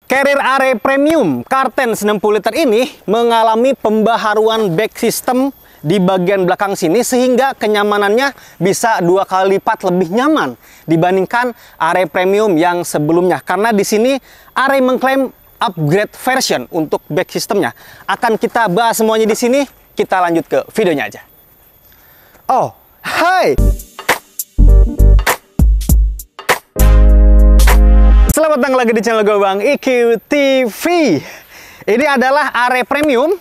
Carrier Array Premium Kartens 60 liter ini mengalami pembaharuan back system di bagian belakang sini sehingga kenyamanannya bisa 2 kali lipat lebih nyaman dibandingkan Array Premium yang sebelumnya. Karena di sini Array mengklaim upgrade version untuk back systemnya. Akan kita bahas semuanya di sini. Kita lanjut ke videonya aja. Oh, hai. Selamat datang lagi di channel gue Bang IQ TV. Ini adalah Array Premium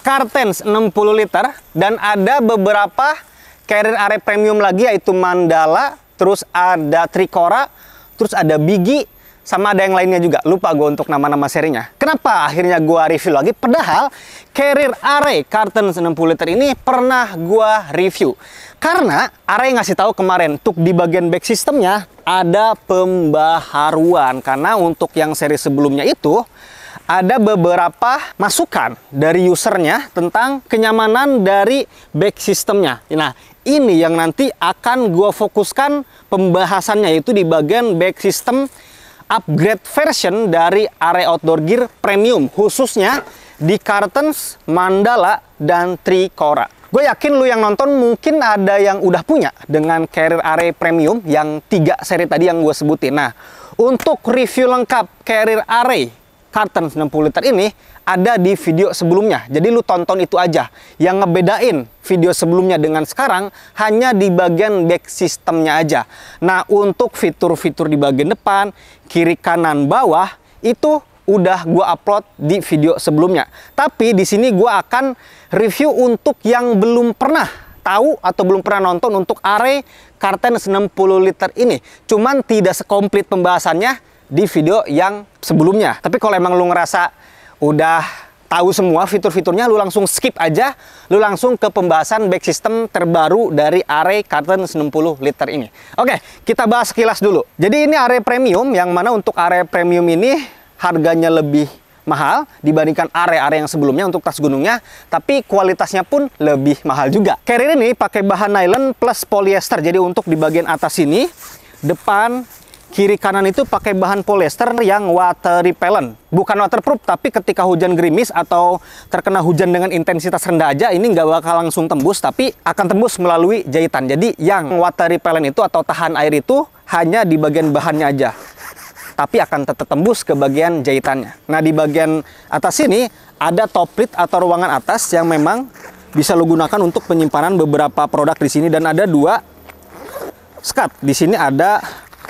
Kartens 60 liter dan ada beberapa carrier Array Premium lagi, yaitu Mandala, terus ada Tricora, terus ada Bigi, sama ada yang lainnya juga. Lupa gue untuk nama-nama serinya. Kenapa akhirnya gue review lagi? Padahal carrier Array Kartens 60 liter ini pernah gue review. Karena Array ngasih tahu kemarin untuk di bagian back systemnya ada pembaharuan. Karena untuk yang seri sebelumnya itu ada beberapa masukan dari usernya tentang kenyamanan dari back systemnya. Nah, ini yang nanti akan gue fokuskan pembahasannya, yaitu di bagian back system upgrade version dari Array Outdoor Gear Premium, khususnya di Kartens, Mandala, dan Tricora. Gue yakin lu yang nonton mungkin ada yang udah punya dengan carrier Array Premium yang 3 seri tadi yang gue sebutin. Nah, untuk review lengkap carrier Array Kartens 60 liter ini ada di video sebelumnya. Jadi lu tonton itu aja. Yang ngebedain video sebelumnya dengan sekarang hanya di bagian back systemnya aja. Nah, untuk fitur-fitur di bagian depan, kiri, kanan, bawah itu udah gue upload di video sebelumnya. Tapi di sini gue akan review untuk yang belum pernah tahu atau belum pernah nonton untuk Array Kartens 60 liter ini. Cuman tidak sekomplit pembahasannya di video yang sebelumnya. Tapi kalau emang lu ngerasa udah tahu semua fitur-fiturnya, lu langsung skip aja. Lu langsung ke pembahasan back system terbaru dari Array Kartens 60 liter ini. Oke, kita bahas sekilas dulu. Jadi ini Array Premium, yang mana untuk Array Premium ini harganya lebih mahal dibandingkan Array-Array yang sebelumnya untuk tas gunungnya, tapi kualitasnya pun lebih mahal juga. Carrier ini pakai bahan nylon plus polyester. Jadi untuk di bagian atas ini, depan, kiri, kanan itu pakai bahan polyester yang water repellent. Bukan waterproof, tapi ketika hujan gerimis atau terkena hujan dengan intensitas rendah aja, ini nggak bakal langsung tembus, tapi akan tembus melalui jahitan. Jadi yang water repellent itu atau tahan air itu hanya di bagian bahannya aja, tapi akan tetap tembus ke bagian jahitannya. Nah, di bagian atas ini ada top lid atau ruangan atas yang memang bisa lo gunakan untuk penyimpanan beberapa produk di sini, dan ada 2 skat. Di sini ada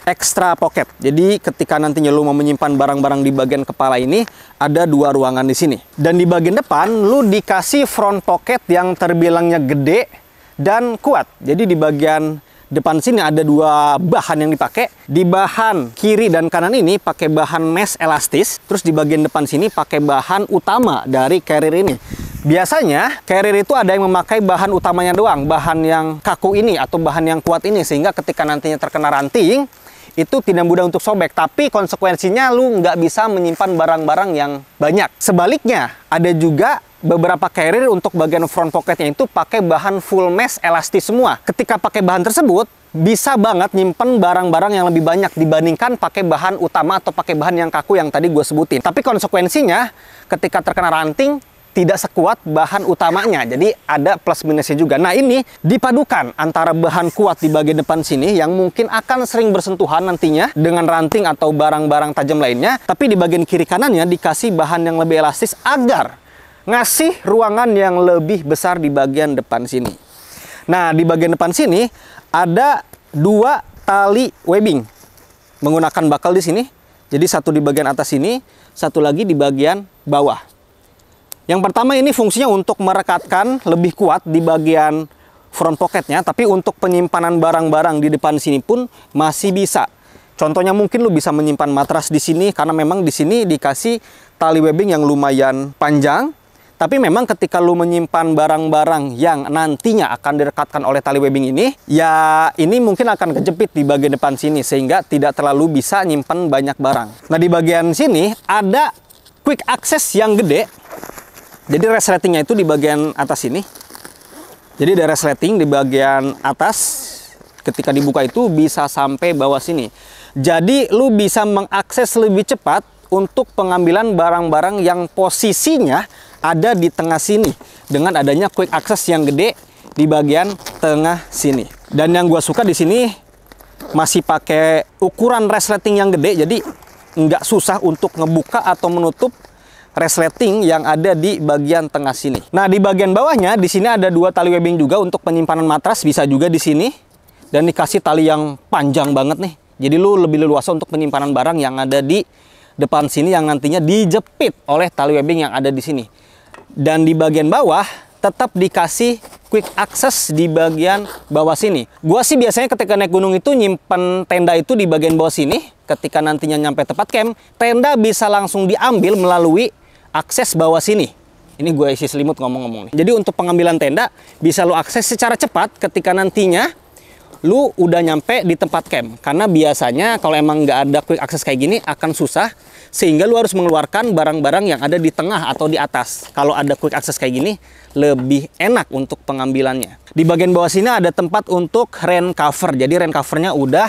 extra pocket. Jadi ketika nantinya lo mau menyimpan barang-barang di bagian kepala ini, ada 2 ruangan di sini. Dan di bagian depan lo dikasih front pocket yang terbilangnya gede dan kuat. Jadi di bagian depan sini ada 2 bahan yang dipakai. Di bahan kiri dan kanan ini pakai bahan mesh elastis. Terus di bagian depan sini pakai bahan utama dari carrier ini. Biasanya carrier itu ada yang memakai bahan utamanya doang, bahan yang kaku ini atau bahan yang kuat ini, sehingga ketika nantinya terkena ranting itu tidak mudah untuk sobek. Tapi konsekuensinya lu nggak bisa menyimpan barang-barang yang banyak. Sebaliknya, ada juga beberapa carrier untuk bagian front pocketnya itu pakai bahan full mesh elastis semua. Ketika pakai bahan tersebut, bisa banget nyimpen barang-barang yang lebih banyak dibandingkan pakai bahan utama atau pakai bahan yang kaku yang tadi gue sebutin. Tapi konsekuensinya, ketika terkena ranting, tidak sekuat bahan utamanya. Jadi ada plus minusnya juga. Nah, ini dipadukan antara bahan kuat di bagian depan sini yang mungkin akan sering bersentuhan nantinya dengan ranting atau barang-barang tajam lainnya. Tapi di bagian kiri kanannya dikasih bahan yang lebih elastis agar ngasih ruangan yang lebih besar di bagian depan sini. Nah, di bagian depan sini ada 2 tali webbing menggunakan bakal di sini. Jadi satu di bagian atas sini, satu lagi di bagian bawah. Yang pertama ini fungsinya untuk merekatkan lebih kuat di bagian front pocketnya, tapi untuk penyimpanan barang-barang di depan sini pun masih bisa. Contohnya mungkin lu bisa menyimpan matras di sini karena memang di sini dikasih tali webbing yang lumayan panjang. Tapi memang ketika lu menyimpan barang-barang yang nantinya akan direkatkan oleh tali webbing ini, ya ini mungkin akan kejepit di bagian depan sini sehingga tidak terlalu bisa nyimpan banyak barang. Nah, di bagian sini ada quick access yang gede. Jadi resletingnya itu di bagian atas ini. Jadi ada resleting di bagian atas. Ketika dibuka itu bisa sampai bawah sini. Jadi lu bisa mengakses lebih cepat untuk pengambilan barang-barang yang posisinya ada di tengah sini dengan adanya quick access yang gede di bagian tengah sini. Dan yang gue suka di sini masih pakai ukuran resleting yang gede, jadi nggak susah untuk ngebuka atau menutup resleting yang ada di bagian tengah sini. Nah, di bagian bawahnya di sini ada 2 tali webbing juga untuk penyimpanan matras, bisa juga di sini. Dan dikasih tali yang panjang banget nih. Jadi lu lebih leluasa untuk penyimpanan barang yang ada di depan sini yang nantinya dijepit oleh tali webbing yang ada di sini. Dan di bagian bawah tetap dikasih quick access di bagian bawah sini. Gua sih biasanya ketika naik gunung itu nyimpen tenda itu di bagian bawah sini. Ketika nantinya nyampe tempat camp, tenda bisa langsung diambil melalui akses bawah sini. Ini gue isi selimut ngomong-ngomong nih. Jadi untuk pengambilan tenda bisa lo akses secara cepat ketika nantinya lu udah nyampe di tempat camp. Karena biasanya kalau emang nggak ada quick access kayak gini akan susah, sehingga lu harus mengeluarkan barang-barang yang ada di tengah atau di atas. Kalau ada quick access kayak gini lebih enak untuk pengambilannya. Di bagian bawah sini ada tempat untuk rain cover. Jadi rain covernya udah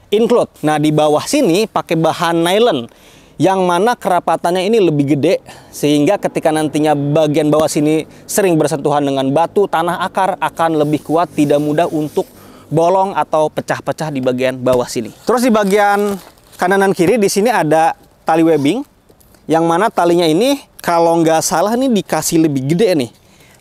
include. Nah, di bawah sini pakai bahan nylon yang mana kerapatannya ini lebih gede, sehingga ketika nantinya bagian bawah sini sering bersentuhan dengan batu, tanah, akar akan lebih kuat, tidak mudah untuk bolong atau pecah-pecah di bagian bawah sini. Terus di bagian kanan dan kiri di sini ada tali webbing, yang mana talinya ini kalau nggak salah nih dikasih lebih gede nih.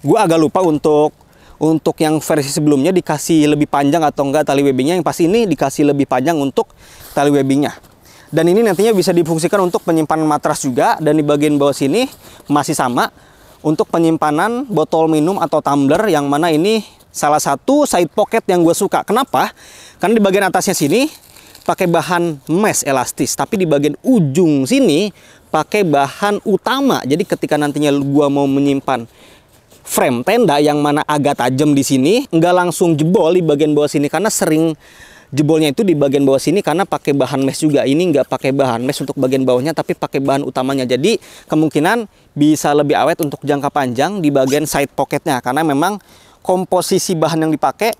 Gue agak lupa untuk yang versi sebelumnya dikasih lebih panjang atau enggak tali webbingnya. Yang pasti ini dikasih lebih panjang untuk tali webbingnya. Dan ini nantinya bisa difungsikan untuk penyimpanan matras juga. Dan di bagian bawah sini masih sama untuk penyimpanan botol minum atau tumbler, yang mana ini salah satu side pocket yang gue suka. Kenapa? Karena di bagian atasnya sini pakai bahan mesh elastis, tapi di bagian ujung sini pakai bahan utama. Jadi ketika nantinya gue mau menyimpan frame tenda yang mana agak tajam di sini, nggak langsung jebol di bagian bawah sini, karena sering jebolnya itu di bagian bawah sini karena pakai bahan mesh juga. Ini nggak pakai bahan mesh untuk bagian bawahnya, tapi pakai bahan utamanya. Jadi kemungkinan bisa lebih awet untuk jangka panjang di bagian side pocketnya, karena memang komposisi bahan yang dipakai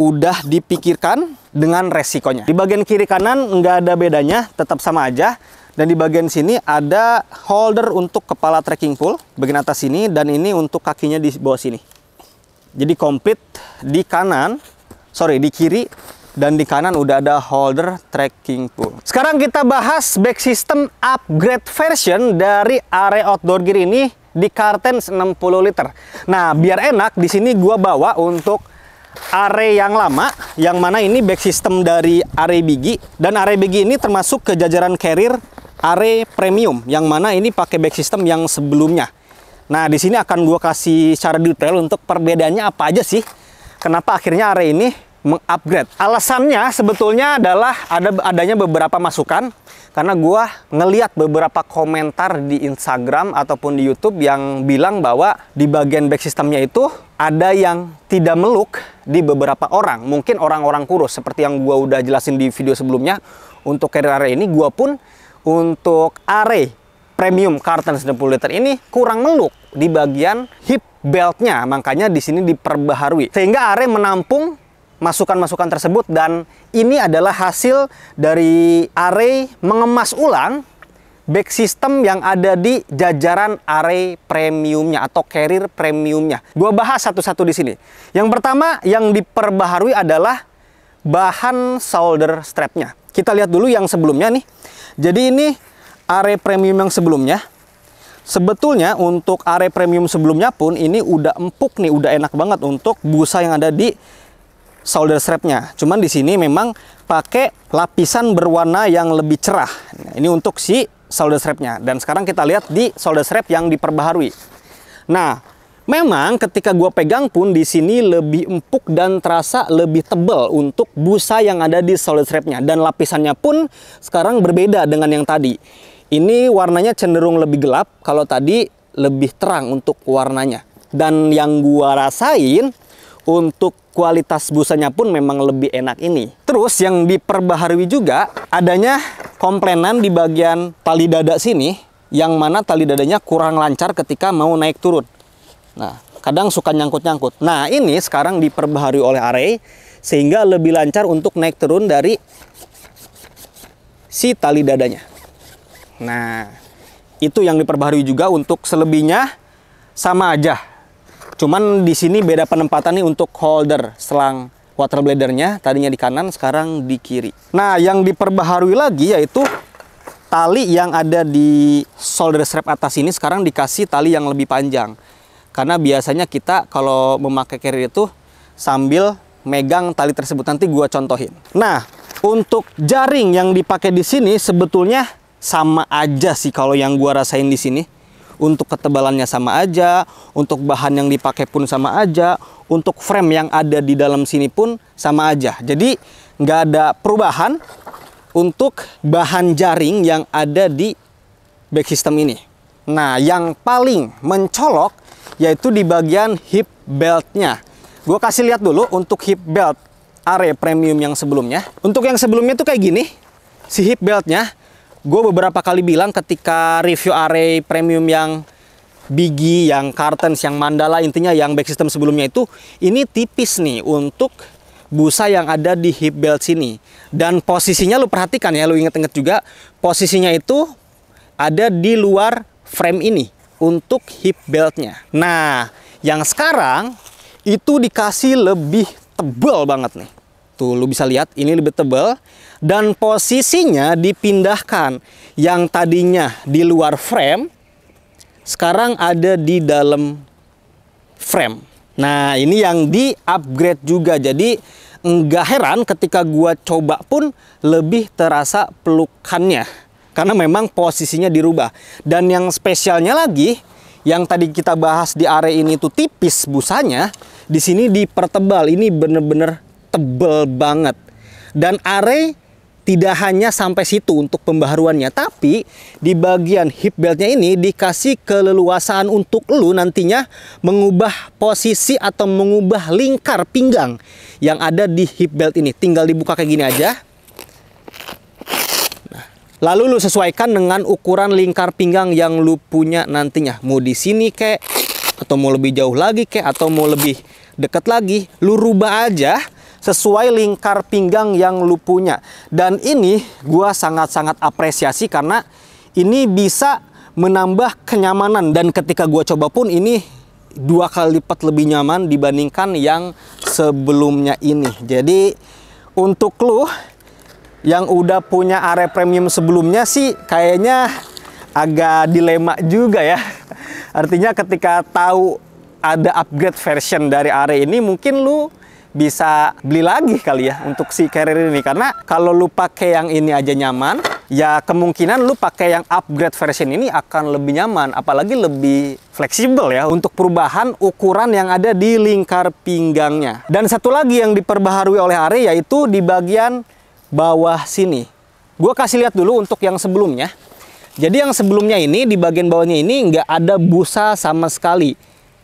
udah dipikirkan dengan resikonya. Di bagian kiri kanan nggak ada bedanya, tetap sama aja. Dan di bagian sini ada holder untuk kepala trekking pole bagian atas sini, dan ini untuk kakinya di bawah sini. Jadi komplit di kanan, di kiri dan di kanan udah ada holder trekking pole. Sekarang kita bahas back system upgrade version dari Arai Outdoor Gear ini di Cartens 60 liter. Nah, biar enak di sini gua bawa untuk Arai yang lama, yang mana ini back system dari Arai Bigi, dan Arai Bigi ini termasuk ke jajaran carrier Arai Premium, yang mana ini pakai back system yang sebelumnya. Nah, di sini akan gua kasih secara detail untuk perbedaannya apa aja sih. Kenapa akhirnya Arai ini mengupgrade? Alasannya sebetulnya adalah adanya beberapa masukan, karena gua ngeliat beberapa komentar di Instagram ataupun di YouTube yang bilang bahwa di bagian back systemnya itu ada yang tidak meluk di beberapa orang. Mungkin orang-orang kurus, seperti yang gua udah jelasin di video sebelumnya. Untuk carrier Arai ini, gua pun untuk Arai Premium Cartens 60 liter ini kurang meluk di bagian hip beltnya. Makanya di sini diperbaharui, sehingga Arai menampung masukan-masukan tersebut, dan ini adalah hasil dari Arai mengemas ulang back system yang ada di jajaran Arai Premiumnya atau carrier Premiumnya. Gua bahas satu-satu di sini. Yang pertama yang diperbaharui adalah bahan shoulder strapnya. Kita lihat dulu yang sebelumnya nih. Jadi ini Arai Premium yang sebelumnya. Sebetulnya untuk Arai Premium sebelumnya pun ini udah empuk nih, udah enak banget untuk busa yang ada di shoulder strapnya. Cuman di sini memang pakai lapisan berwarna yang lebih cerah. Nah, ini untuk si shoulder strapnya. Dan sekarang kita lihat di shoulder strap yang diperbaharui. Nah, memang ketika gua pegang pun di sini lebih empuk dan terasa lebih tebal untuk busa yang ada di shoulder strapnya. Dan lapisannya pun sekarang berbeda dengan yang tadi. Ini warnanya cenderung lebih gelap, kalau tadi lebih terang untuk warnanya. Dan yang gua rasain untuk kualitas busanya pun memang lebih enak ini. Terus yang diperbaharui juga adanya komplainan di bagian tali dada sini, yang mana tali dadanya kurang lancar ketika mau naik turun. Nah, kadang suka nyangkut-nyangkut. Nah, ini sekarang diperbaharui oleh Arai sehingga lebih lancar untuk naik turun dari si tali dadanya. Nah, itu yang diperbaharui juga. Untuk selebihnya sama aja. Cuman di sini beda penempatan nih untuk holder selang water bladdernya. Tadinya di kanan, sekarang di kiri. Nah, yang diperbaharui lagi yaitu tali yang ada di shoulder strap atas ini sekarang dikasih tali yang lebih panjang. Karena biasanya kita kalau memakai carrier itu sambil megang tali tersebut. Nanti gua contohin. Nah, untuk jaring yang dipakai di sini sebetulnya sama aja sih kalau yang gua rasain di sini. Untuk ketebalannya sama aja, untuk bahan yang dipakai pun sama aja, untuk frame yang ada di dalam sini pun sama aja. Jadi nggak ada perubahan untuk bahan jaring yang ada di back system ini. Nah, yang paling mencolok yaitu di bagian hip beltnya. Gue kasih lihat dulu untuk hip belt Are Premium yang sebelumnya. Untuk yang sebelumnya tuh kayak gini, si hip beltnya. Gue beberapa kali bilang ketika review Are Premium yang Biggie, yang Cartens, yang Mandala, intinya yang back system sebelumnya itu, ini tipis nih untuk busa yang ada di hip belt sini. Dan posisinya lu perhatikan ya, lu inget-inget juga, posisinya itu ada di luar frame ini untuk hip beltnya. Nah, yang sekarang itu dikasih lebih tebal banget nih. Tuh, lu bisa lihat ini lebih tebal. Dan posisinya dipindahkan. Yang tadinya di luar frame, sekarang ada di dalam frame. Nah, ini yang di-upgrade juga. Jadi, nggak heran ketika gua coba pun lebih terasa pelukannya. Karena memang posisinya dirubah. Dan yang spesialnya lagi, yang tadi kita bahas di Are ini tuh tipis busanya, di sini dipertebal. Ini bener-bener tebel banget. Dan Are tidak hanya sampai situ untuk pembaharuannya, tapi di bagian hip beltnya ini dikasih keleluasaan untuk lu nantinya mengubah posisi atau mengubah lingkar pinggang yang ada di hip belt ini. Tinggal dibuka kayak gini aja. Nah, lalu lu sesuaikan dengan ukuran lingkar pinggang yang lu punya nantinya. Mau di sini kek, atau mau lebih jauh lagi kek, atau mau lebih dekat lagi, lu rubah aja sesuai lingkar pinggang yang lu punya. Dan ini gua sangat-sangat apresiasi karena ini bisa menambah kenyamanan. Dan ketika gua coba pun ini 2 kali lipat lebih nyaman dibandingkan yang sebelumnya ini. Jadi untuk lu yang udah punya Are Premium sebelumnya sih kayaknya agak dilema juga ya. Artinya ketika tahu ada upgrade version dari Are ini, mungkin lu bisa beli lagi kali ya untuk si carrier ini. Karena kalau lu pakai yang ini aja nyaman, ya kemungkinan lu pakai yang upgrade version ini akan lebih nyaman, apalagi lebih fleksibel ya untuk perubahan ukuran yang ada di lingkar pinggangnya. Dan satu lagi yang diperbaharui oleh Are yaitu di bagian bawah sini. Gua kasih lihat dulu untuk yang sebelumnya. Jadi yang sebelumnya ini di bagian bawahnya ini nggak ada busa sama sekali.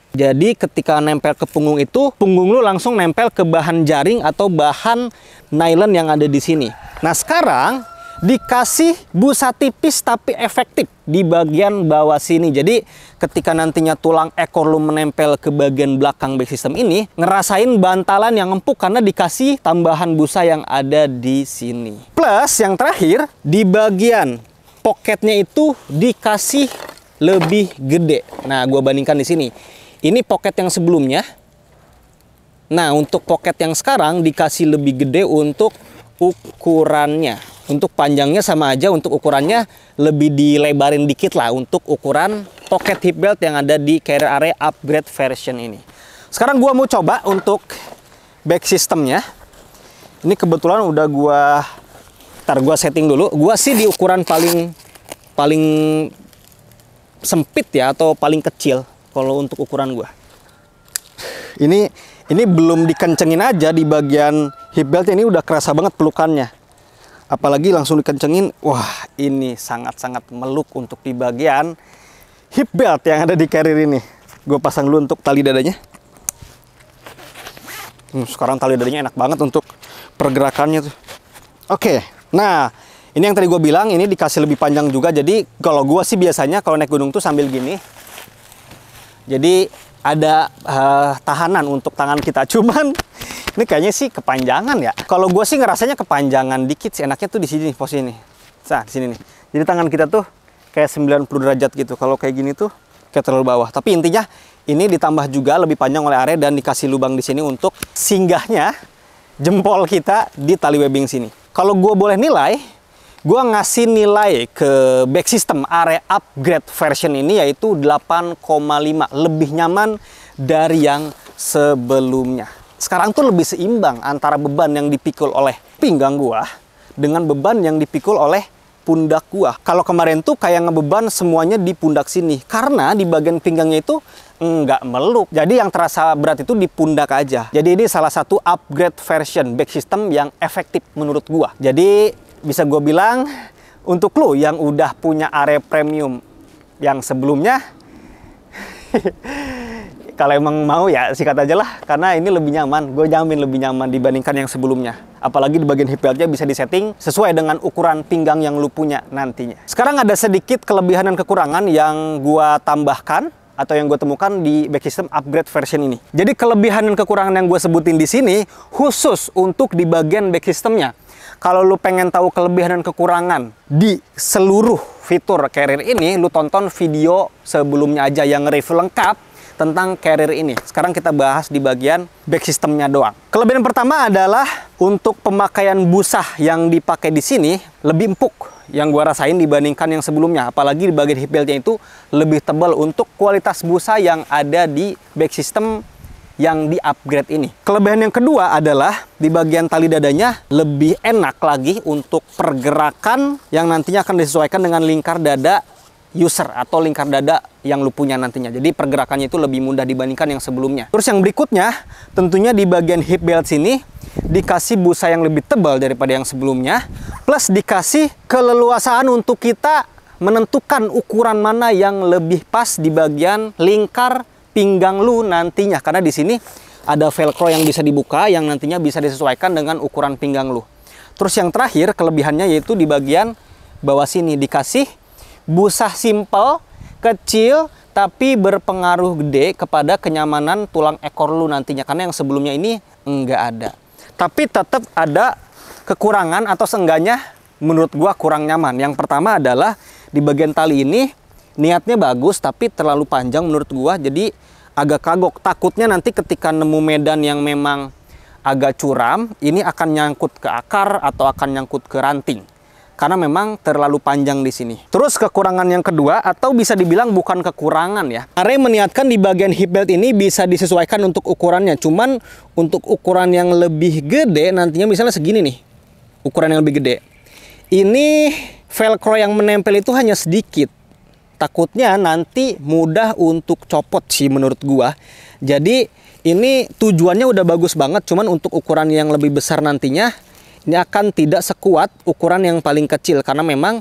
Jadi ketika nempel ke punggung itu, punggung lu langsung nempel ke bahan jaring atau bahan nylon yang ada di sini. Nah, sekarang dikasih busa tipis tapi efektif di bagian bawah sini. Jadi ketika nantinya tulang ekor lu menempel ke bagian belakang back system ini, ngerasain bantalan yang empuk karena dikasih tambahan busa yang ada di sini. Plus yang terakhir, di bagian pocketnya itu dikasih lebih gede. Nah, gua bandingkan di sini. Ini pocket yang sebelumnya. Nah, untuk pocket yang sekarang dikasih lebih gede untuk ukurannya. Untuk panjangnya sama aja, untuk ukurannya lebih dilebarin dikit lah untuk ukuran pocket hip belt yang ada di Carrier Are upgrade version ini. Sekarang gua mau coba untuk back systemnya. Ini kebetulan udah gua setting dulu. Gua sih di ukuran paling sempit ya, atau paling kecil. Kalau untuk ukuran gua, ini belum dikencengin aja di bagian hip belt ini udah kerasa banget pelukannya. Apalagi langsung dikencengin, wah ini sangat-sangat meluk untuk di bagian hip belt yang ada di Carrier ini. Gue pasang dulu untuk tali dadanya. Sekarang tali dadanya enak banget untuk pergerakannya tuh. Oke, nah ini yang tadi gue bilang ini dikasih lebih panjang juga. Jadi kalau gue sih biasanya kalau naik gunung tuh sambil gini. Jadi ada tahanan untuk tangan kita. Cuman ini kayaknya sih kepanjangan ya. Kalau gue sih ngerasanya kepanjangan dikit sih. Enaknya tuh di sini posisi ini. Nah, di sini nih. Jadi tangan kita tuh kayak 90 derajat gitu. Kalau kayak gini tuh kayak terlalu bawah. Tapi intinya ini ditambah juga lebih panjang oleh Are dan dikasih lubang di sini untuk singgahnya jempol kita di tali webbing sini. Kalau gue boleh nilai, gue ngasih nilai ke back system Are upgrade version ini yaitu 8,5. Lebih nyaman dari yang sebelumnya. Sekarang tuh lebih seimbang antara beban yang dipikul oleh pinggang gua dengan beban yang dipikul oleh pundak gua. Kalau kemarin tuh kayak ngebeban semuanya di pundak sini, karena di bagian pinggangnya itu nggak meluk. Jadi yang terasa berat itu di pundak aja. Jadi ini salah satu upgrade version back system yang efektif menurut gua. Jadi bisa gua bilang untuk lo yang udah punya Are Premium yang sebelumnya, kalau emang mau ya sikat aja lah, karena ini lebih nyaman. Gue jamin lebih nyaman dibandingkan yang sebelumnya. Apalagi di bagian hip beltnya bisa disetting sesuai dengan ukuran pinggang yang lu punya nantinya. Sekarang ada sedikit kelebihan dan kekurangan yang gue tambahkan atau yang gue temukan di back system upgrade version ini. Jadi kelebihan dan kekurangan yang gue sebutin di sini khusus untuk di bagian back systemnya. Kalau lu pengen tahu kelebihan dan kekurangan di seluruh fitur carrier ini, lu tonton video sebelumnya aja yang review lengkap tentang carrier ini. Sekarang kita bahas di bagian back systemnya doang. Kelebihan pertama adalah untuk pemakaian busa yang dipakai di sini lebih empuk yang gua rasain dibandingkan yang sebelumnya. Apalagi di bagian hip beltnya itu lebih tebal untuk kualitas busa yang ada di back system yang di-upgrade ini. Kelebihan yang kedua adalah di bagian tali dadanya lebih enak lagi untuk pergerakan yang nantinya akan disesuaikan dengan lingkar dada user atau lingkar dada yang lu punya nantinya. Jadi pergerakannya itu lebih mudah dibandingkan yang sebelumnya. Terus yang berikutnya, tentunya di bagian hip belt sini dikasih busa yang lebih tebal daripada yang sebelumnya, plus dikasih keleluasaan untuk kita menentukan ukuran mana yang lebih pas di bagian lingkar pinggang lu nantinya. Karena di sini ada velcro yang bisa dibuka yang nantinya bisa disesuaikan dengan ukuran pinggang lu. Terus yang terakhir kelebihannya yaitu di bagian bawah sini dikasih busa simple, kecil, tapi berpengaruh gede kepada kenyamanan tulang ekor lu nantinya. Karena yang sebelumnya ini enggak ada. Tapi tetap ada kekurangan atau seenggaknya menurut gua kurang nyaman. Yang pertama adalah di bagian tali ini niatnya bagus, tapi terlalu panjang menurut gua. Jadi agak kagok. Takutnya nanti ketika nemu medan yang memang agak curam, ini akan nyangkut ke akar atau akan nyangkut ke ranting. Karena memang terlalu panjang di sini. Terus kekurangan yang kedua, atau bisa dibilang bukan kekurangan ya. Are meniatkan di bagian hip belt ini bisa disesuaikan untuk ukurannya. Cuman untuk ukuran yang lebih gede, nantinya misalnya segini nih. Ukuran yang lebih gede. Ini velcro yang menempel itu hanya sedikit. Takutnya nanti mudah untuk copot sih menurut gua. Jadi ini tujuannya udah bagus banget. Cuman untuk ukuran yang lebih besar nantinya, ini akan tidak sekuat ukuran yang paling kecil. Karena memang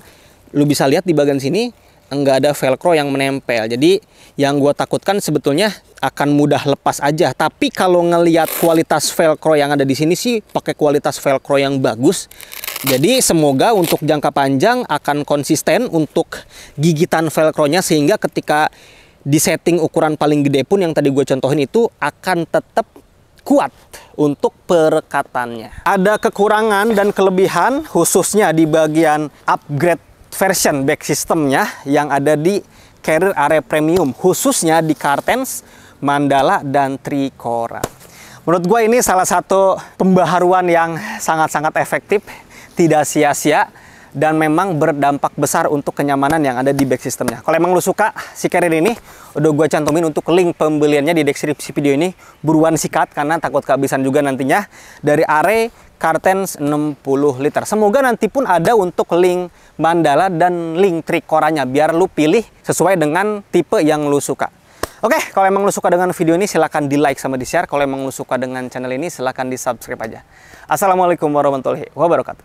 lu bisa lihat di bagian sini enggak ada velcro yang menempel. Jadi yang gue takutkan sebetulnya akan mudah lepas aja. Tapi kalau ngelihat kualitas velcro yang ada di sini sih pakai kualitas velcro yang bagus. Jadi semoga untuk jangka panjang akan konsisten untuk gigitan velcronya, sehingga ketika disetting ukuran paling gede pun yang tadi gue contohin itu akan tetap kuat untuk perekatannya. Ada kekurangan dan kelebihan khususnya di bagian upgrade version back systemnya yang ada di carrier Are Premium, khususnya di Cartens, Mandala, dan Tricora. Menurut gue ini salah satu pembaharuan yang sangat-sangat efektif, tidak sia-sia, dan memang berdampak besar untuk kenyamanan yang ada di back systemnya. Kalau emang lu suka si carrier ini, udah gue cantumin untuk link pembeliannya di deskripsi video ini. Buruan sikat karena takut kehabisan juga nantinya. Dari Are Cartens 60 liter. Semoga nanti pun ada untuk link Mandala dan link Tricoranya, biar lu pilih sesuai dengan tipe yang lu suka. Oke, kalau emang lu suka dengan video ini silahkan di like sama di share. Kalau emang lu suka dengan channel ini silahkan di subscribe aja. Assalamualaikum warahmatullahi wabarakatuh.